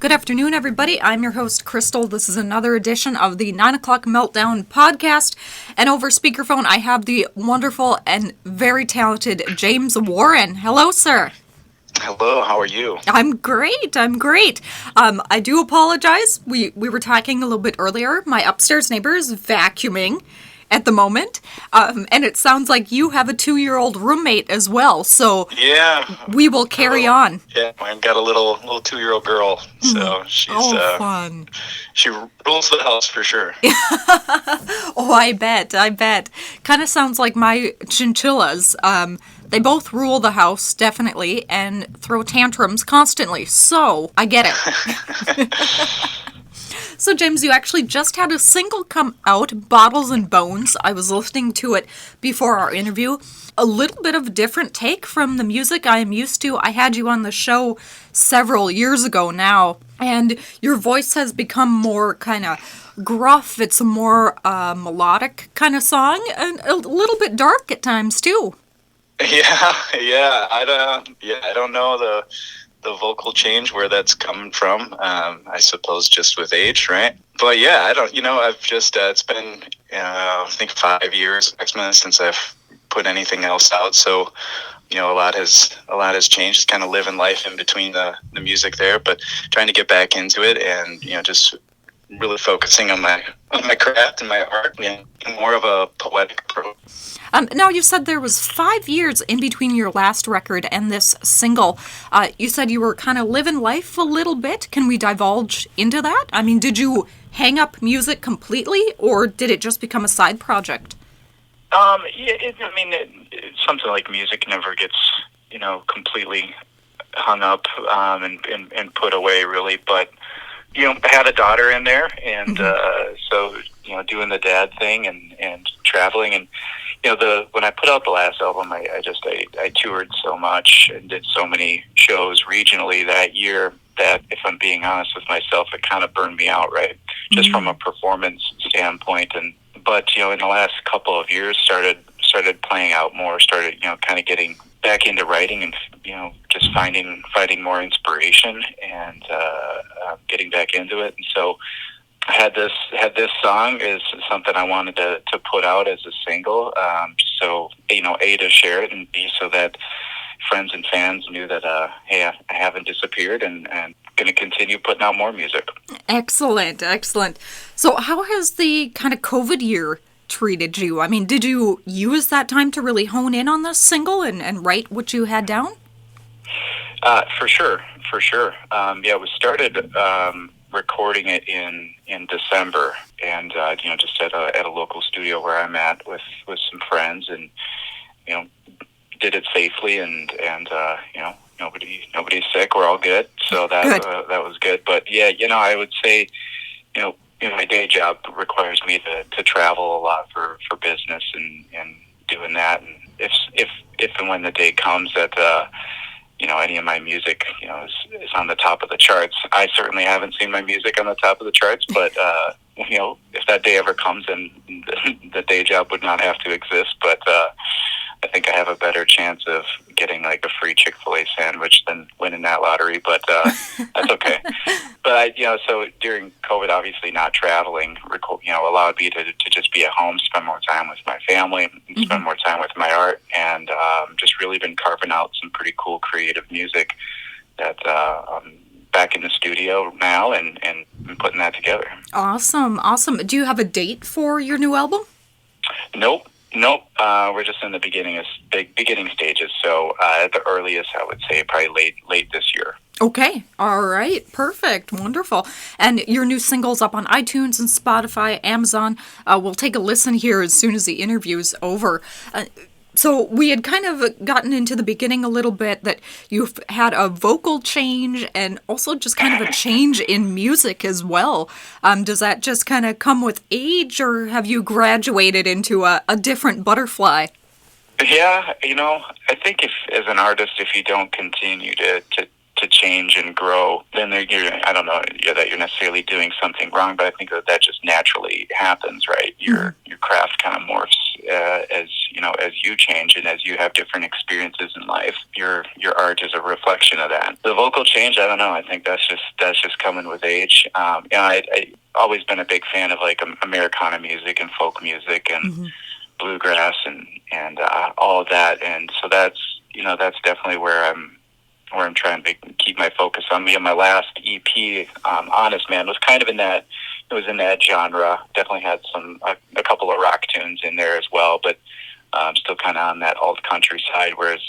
Good afternoon, everybody. I'm your host, Crystal. This is another edition of the 9 o'clock Meltdown podcast. And over speakerphone, I have the wonderful and very talented James Warren. Hello, sir. Hello, how are you? I'm great. I do apologize. We were talking a little bit earlier. My upstairs neighbor is vacuuming at the moment. And it sounds like you have a 2-year-old roommate as well. So Yeah, we will carry on. yeah. I've got a little 2-year-old girl, so she's Fun. she rules the house for sure. Oh, I bet. Kind of sounds like my chinchillas. They both rule the house, definitely, and throw tantrums constantly. So, I get it. So, James, you actually just had a single come out, Bottles and Bones. I was listening to it before our interview. A little bit of a different take from the music I am used to. I had you on the show several years ago now, and your voice has become more kind of gruff. It's a more melodic kind of song, and a little bit dark at times, too. Yeah. I don't know the vocal change where that's coming from. I suppose just with age, right? But yeah, I don't. I've just it's been I think 5 years maximum since I've put anything else out. So a lot has changed. Just kind of living life in between the music there, but trying to get back into it and just really focusing on my craft and my art, more of a poetic approach. Now, you said there was 5 years in between your last record and this single. You said you were kind of living life a little bit. Can we divulge into that? I mean, did you hang up music completely, or did it just become a side project? Something like music never gets, completely hung up and put away, really. But I had a daughter in there, and so doing the dad thing and traveling, and when I put out the last album, I toured so much and did so many shows regionally that year that, if I'm being honest with myself, it kind of burned me out, right? Just from a performance standpoint. But in the last couple of years, started playing out more, started kind of getting back into writing and just finding more inspiration and getting back into it. And so I had this song is something I wanted to put out as a single, so A, to share it, and B, so that friends and fans knew that hey, I haven't disappeared and going to continue putting out more music. Excellent. So how has the kind of COVID year treated you? I mean, did you use that time to really hone in on this single and write what you had down? For sure. We started recording it in December, and just at a local studio where I'm at with some friends, and did it safely, and nobody's sick. We're all good, so that was good. But yeah, I would say my day job requires me to travel a lot for business and doing that. And if and when the day comes that any of my music is on the top of the charts, I certainly haven't seen my music on the top of the charts. But if that day ever comes, then the day job would not have to exist. But I think I have a better chance of getting like a free Chick-fil-A sandwich than winning that lottery, but that's okay. But so during COVID, obviously not traveling, allowed me to just be at home, spend more time with my family, and spend more time with my art, and just really been carving out some pretty cool creative music that I'm back in the studio now and putting that together. Awesome. Do you have a date for your new album? Nope. We're just in the beginning stages. So at the earliest, I would say probably late this year. Okay. All right. Perfect. Wonderful. And your new single's up on iTunes and Spotify, Amazon. We'll take a listen here as soon as the interview's over. So we had kind of gotten into the beginning a little bit that you've had a vocal change and also just kind of a change in music as well. Does that just kind of come with age, or have you graduated into a different butterfly? Yeah, I think as an artist, if you don't continue to change and grow, then I don't know that you're necessarily doing something wrong, but I think that just naturally happens, right? Your craft kind of morphs as you know, as you change and as you have different experiences in life, your art is a reflection of that. The vocal change, I don't know. I think that's just coming with age. I always been a big fan of like Americana music and folk music and bluegrass and all of that, and so that's definitely where I'm trying to keep my focus on. My last EP, Honest Man, was kind of in that. It was in that genre. Definitely had a couple of rock tunes in there as well, but still kind of on that alt country side. Whereas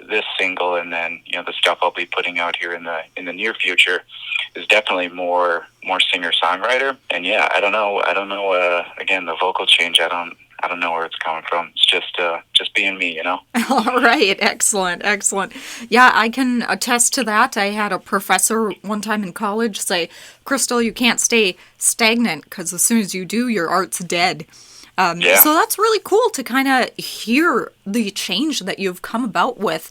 this single and then the stuff I'll be putting out here in the near future is definitely more singer songwriter. And yeah, I don't know. Again, the vocal change. I don't know where it's coming from. It's just being me, All right. Excellent. Yeah, I can attest to that. I had a professor one time in college say, Crystal, you can't stay stagnant because as soon as you do, your art's dead. So that's really cool to kind of hear the change that you've come about with.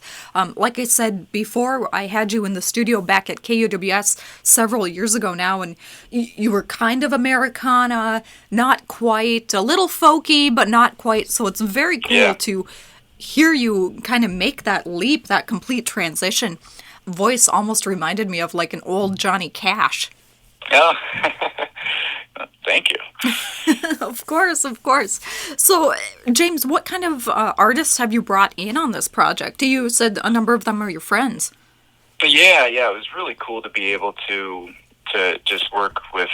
Like I said before, I had you in the studio back at KUWS several years ago now, and you were kind of Americana, not quite, a little folky, but not quite. So it's very cool to hear you kind of make that leap, that complete transition. Voice almost reminded me of like an old Johnny Cash. Oh, thank you. Of course. So, James, what kind of artists have you brought in on this project? You said a number of them are your friends. Yeah, it was really cool to be able to just work with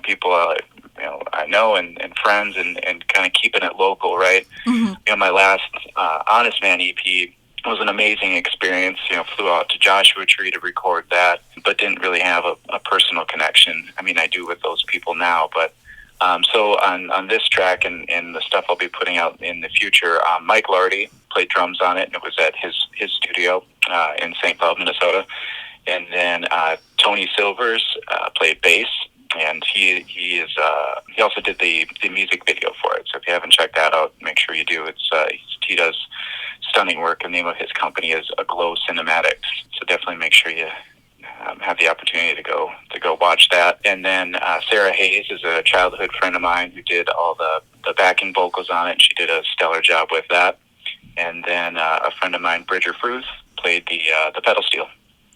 people I know and friends and kind of keeping it local, right? My last Honest Man EP was an amazing experience. Flew out to Joshua Tree to record that, but didn't really have a personal connection. I mean, I do with those people now, but so on this track and the stuff I'll be putting out in the future, Mike Lardy played drums on it, and it was at his studio in St. Cloud, Minnesota. And then Tony Silvers played bass, and he also did the music video for it. So if you haven't checked that out, make sure you do. He does stunning work. The name of his company is Aglow Cinematics. So definitely make sure you have the opportunity to go watch that. And then Sarah Hayes is a childhood friend of mine who did all the backing vocals on it. She did a stellar job with that. And then a friend of mine, Bridger Fruth, played the pedal steel.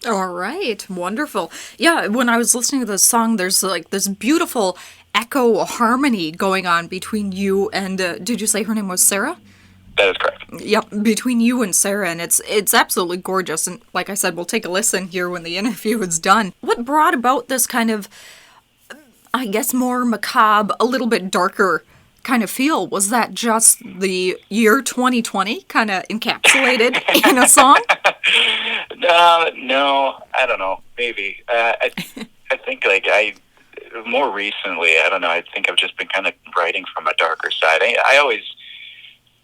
All right, wonderful. Yeah, when I was listening to this song, there's like this beautiful echo harmony going on between you and, did you say her name was Sarah? That is correct. Yep, between you and Sarah, and it's absolutely gorgeous. And like I said, we'll take a listen here when the interview is done. What brought about this kind of, I guess, more macabre, a little bit darker kind of feel? Was that just the year 2020 kind of encapsulated in a song? No, I don't know. Maybe. I think more recently, I don't know. I think I've just been kind of writing from a darker side. I always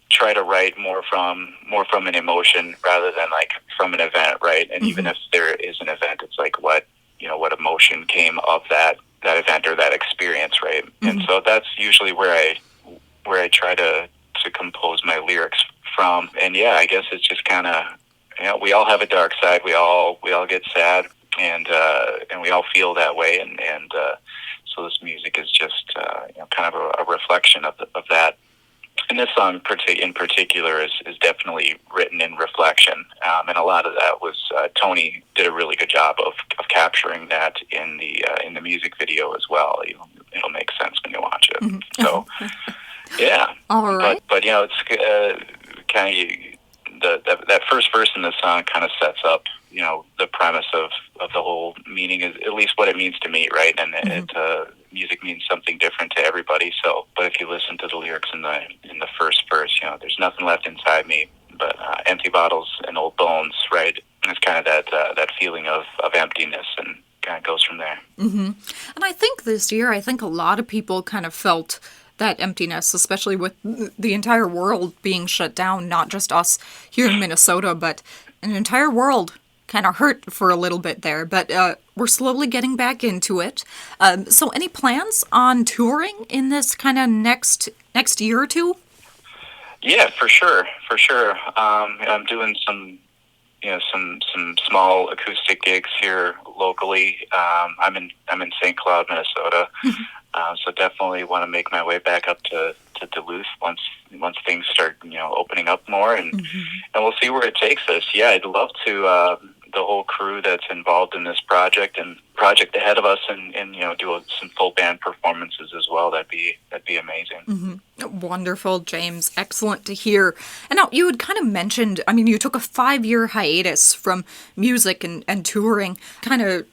try to write more from an emotion rather than like from an event, right? And even if there is an event, it's like what emotion came of that event or that experience, right? And so that's usually where I try to compose my lyrics from. And yeah, I guess it's just kind of, we all have a dark side. We all get sad, and we all feel that way. And so this music is just kind of a reflection of that. And this song in particular is definitely written in reflection, and a lot of that was Tony did a really good job of capturing that in the music video as well. It'll make sense when you watch it. So, yeah. All right. But it's kind of that first verse in the song kind of sets up the premise of the whole meaning, is at least what it means to me, right? And music means something different to everybody. So, but if you listen to the lyrics in the first verse, there's nothing left inside me but empty bottles and old bones, right? And it's kind of that feeling of emptiness, and kind of goes from there. And I think this year, a lot of people kind of felt that emptiness, especially with the entire world being shut down, not just us here in Minnesota, but an entire world kind of hurt for a little bit there, but we're slowly getting back into it. So any plans on touring in this kind of next year or two? Yeah, for sure. I'm doing some small acoustic gigs here locally. I'm in St. Cloud, Minnesota. So definitely want to make my way back up to Duluth once things start opening up more, and we'll see where it takes us. Yeah, I'd love to the whole crew that's involved in this project and project ahead of us, and do some full band performances as well. That'd be amazing. Wonderful, James. Excellent to hear. And now you had kind of mentioned, I mean, you took a 5-year hiatus from music and touring, kind of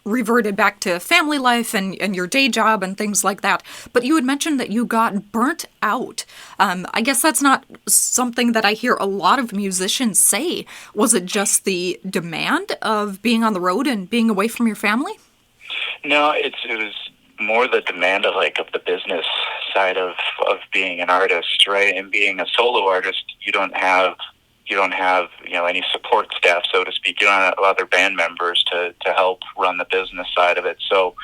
reverted back to family life and your day job and things like that. But you had mentioned that you got burnt out. I guess that's not something that I hear a lot of musicians say. Was it just the demand of being on the road and being away from your family? No, it was more the demand of the business side of being an artist, right? And being a solo artist, you don't have any support staff, so to speak. You don't have other band members to help run the business side of it. So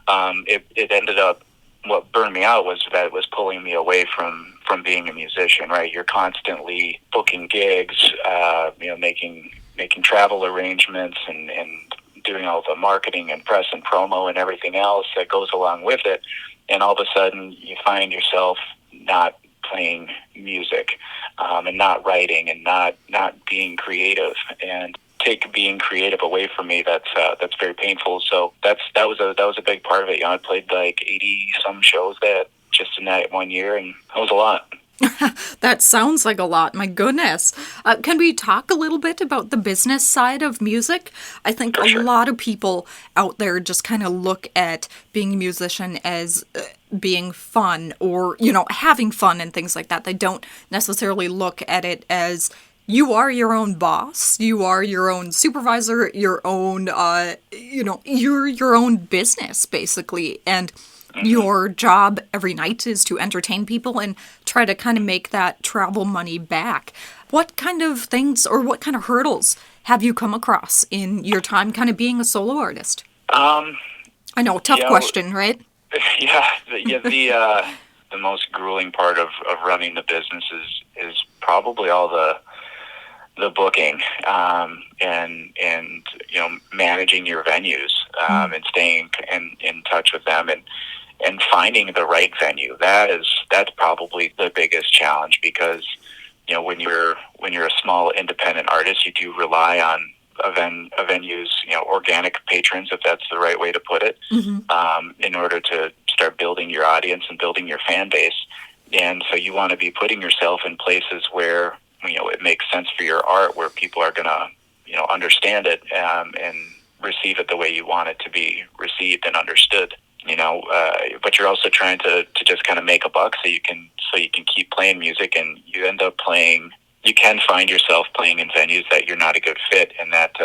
it ended up, what burned me out was that it was pulling me away from being a musician, right? You're constantly booking gigs, making travel arrangements and doing all the marketing and press and promo and everything else that goes along with it. And all of a sudden you find yourself not playing music, and not writing and not being creative, and take being creative away from me. That's very painful. So that was a big part of it. I played 80 some shows just in that 1 year, and that was a lot. That sounds like a lot. My goodness. Can we talk a little bit about the business side of music? I think a lot of people out there just kind of look at being a musician as being fun, or, having fun and things like that. They don't necessarily look at it as you are your own boss, you are your own supervisor, your own, you're your own business, basically. And your job every night is to entertain people and try to kind of make that travel money back. What kind of things or what kind of hurdles have you come across in your time kind of being a solo artist? I know, tough question, right? Yeah, the most grueling part of running the business is probably all the booking, and managing your venues, and staying in touch with them, and finding the right venue. That's probably the biggest challenge, because when you're a small independent artist, you do rely on a venue's organic patrons, if that's the right way to put it, in order to start building your audience and building your fan base. And so you want to be putting yourself in places where it makes sense for your art, where people are gonna understand it, and receive it the way you want it to be received and understood. But you're also trying to just kind of make a buck so you can keep playing music, and you end up you can find yourself playing in venues that you're not a good fit, and that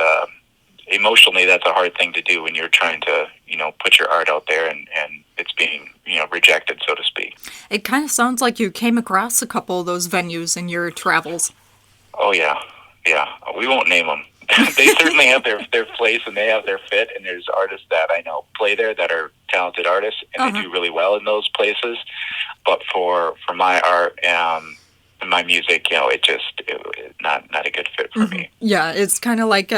emotionally that's a hard thing to do when you're trying to put your art out there, and it's being rejected, so to speak. It kind of sounds like you came across a couple of those venues in your travels. Oh yeah, we won't name them. They certainly have their place, and they have their fit, and there's artists that I know play there that are talented artists, and they do really well in those places. But for my art and my music, it's not a good fit for me. Yeah, it's kind of like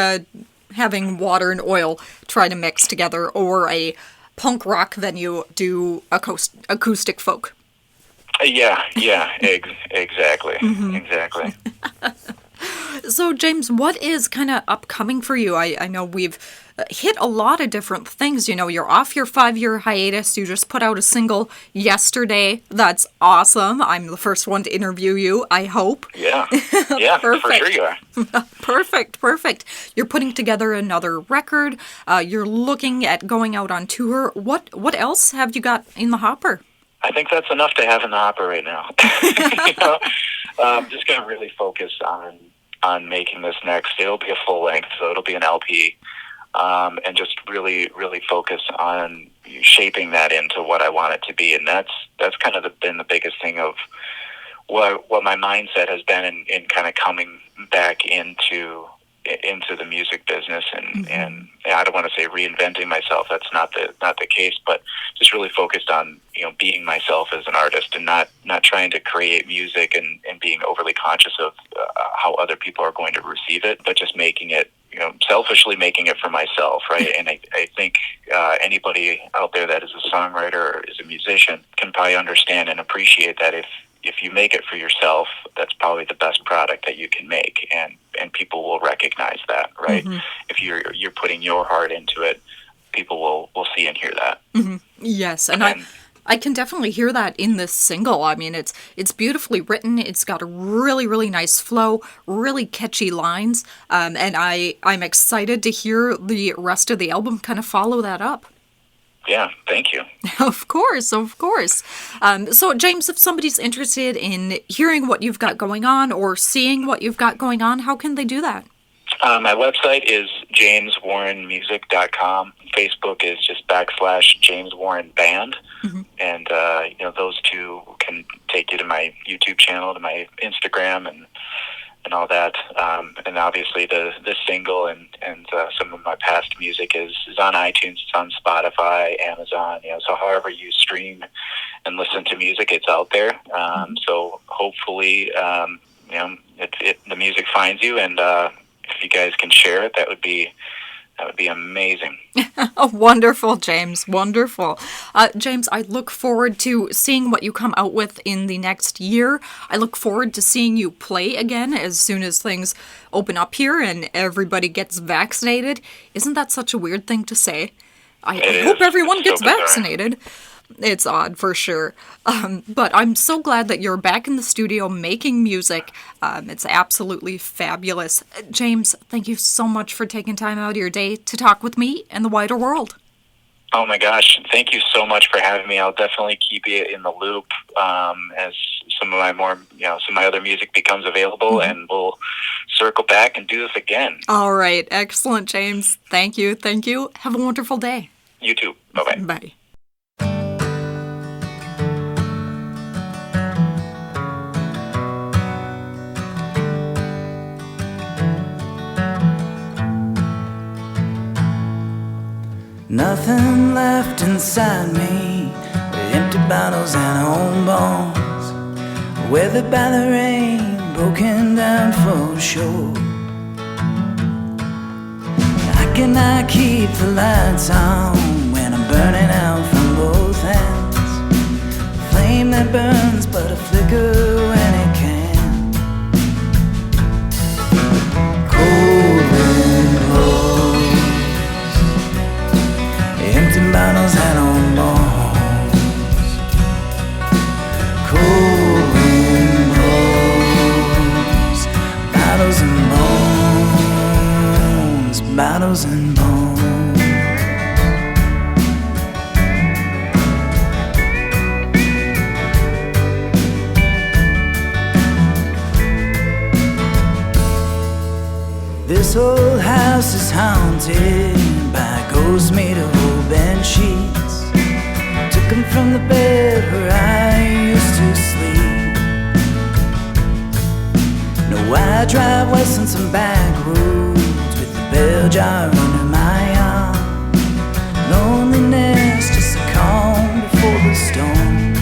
having water and oil try to mix together, or a punk rock venue do acoustic folk. Yeah, exactly. Exactly. So, James, what is kind of upcoming for you? I know we've hit a lot of different things. You're off your 5-year hiatus. You just put out a single yesterday. That's awesome. I'm the first one to interview you, I hope. Yeah, Perfect. For sure you are. Perfect. You're putting together another record. You're looking at going out on tour. What else have you got in the hopper? I think that's enough to have in the hopper right now. I'm just going to really focus on making this next. It'll be a full length, so it'll be an LP, and just really, really focus on shaping that into what I want it to be. And that's kind of been the biggest thing of what my mindset has been in kind of coming back into the music business, and I don't want to say reinventing myself. That's not the case, but just really focused on being myself as an artist, and not trying to create music and being overly conscious of how other people are going to receive it, but just making it selfishly making it for myself, right? And I think anybody out there that is a songwriter or is a musician can probably understand and appreciate that if you make it for yourself, that's probably the best product that you can make, and people will recognize that, right? Mm-hmm. If you're putting your heart into it, people will see and hear that. Mm-hmm. Yes, and I can definitely hear that in this single. I mean, it's beautifully written. It's got a really, really nice flow, really catchy lines, and I'm excited to hear the rest of the album kind of follow that up. Yeah, thank you. Of course, of course. So, James, if somebody's interested in hearing what you've got going on or seeing what you've got going on, how can they do that? My website is jameswarrenmusic.com. Facebook is just /James Warren Band. Mm-hmm. And, those two can take you to my YouTube channel, to my Instagram, and all that. And obviously the single and some of my past music is on iTunes, it's on Spotify, Amazon, so however you stream and listen to music, it's out there. So hopefully, the music finds you, and if you guys can share it, that would be amazing. Wonderful, James. Wonderful. James, I look forward to seeing what you come out with in the next year. I look forward to seeing you play again as soon as things open up here and everybody gets vaccinated. Isn't that such a weird thing to say? I hope everyone gets vaccinated. It's odd, for sure. But I'm so glad that you're back in the studio making music. It's absolutely fabulous. James, thank you so much for taking time out of your day to talk with me and the wider world. Oh my gosh, thank you so much for having me. I'll definitely keep you in the loop as some of my other music becomes available, and we'll circle back and do this again. All right, excellent, James. Thank you. Have a wonderful day. You too. Bye-bye. Bye. Nothing left inside me but empty bottles and old bones, weathered by the rain, broken down for sure. I cannot keep the lights on when I'm burning out from both ends. A flame that burns but a flicker when it can. Cold wind blows, empty bottles and old bones. Cold wind blows, bottles and bones, bottles and bones. This old house is haunted by ghosts made of old bed sheets. Took them from the bed where I used to sleep. No, I drive west on some back roads with the bell jar under my arm. Loneliness just a calm before the storm.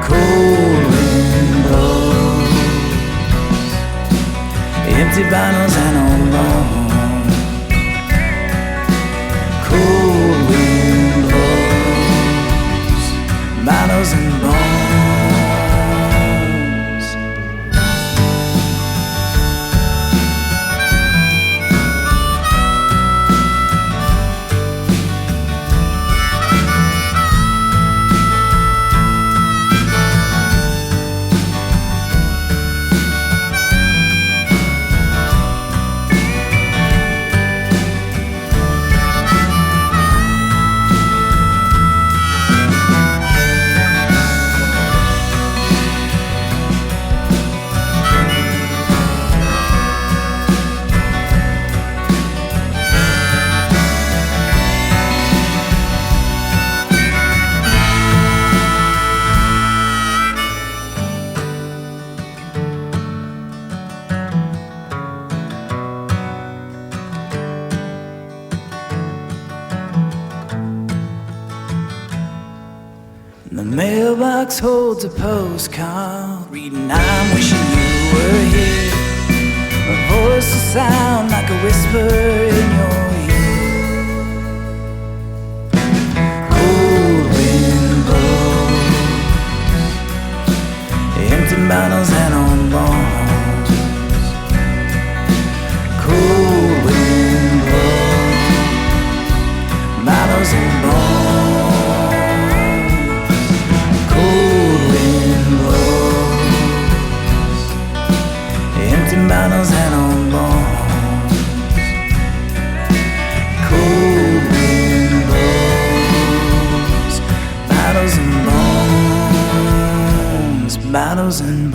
Cold wind blows, empty bottles and old bones. Cold wind blows, bottles and bones. The mailbox holds a postcard reading, I'm wishing you were here. My voice will sound like a whisper in your ear. bottles and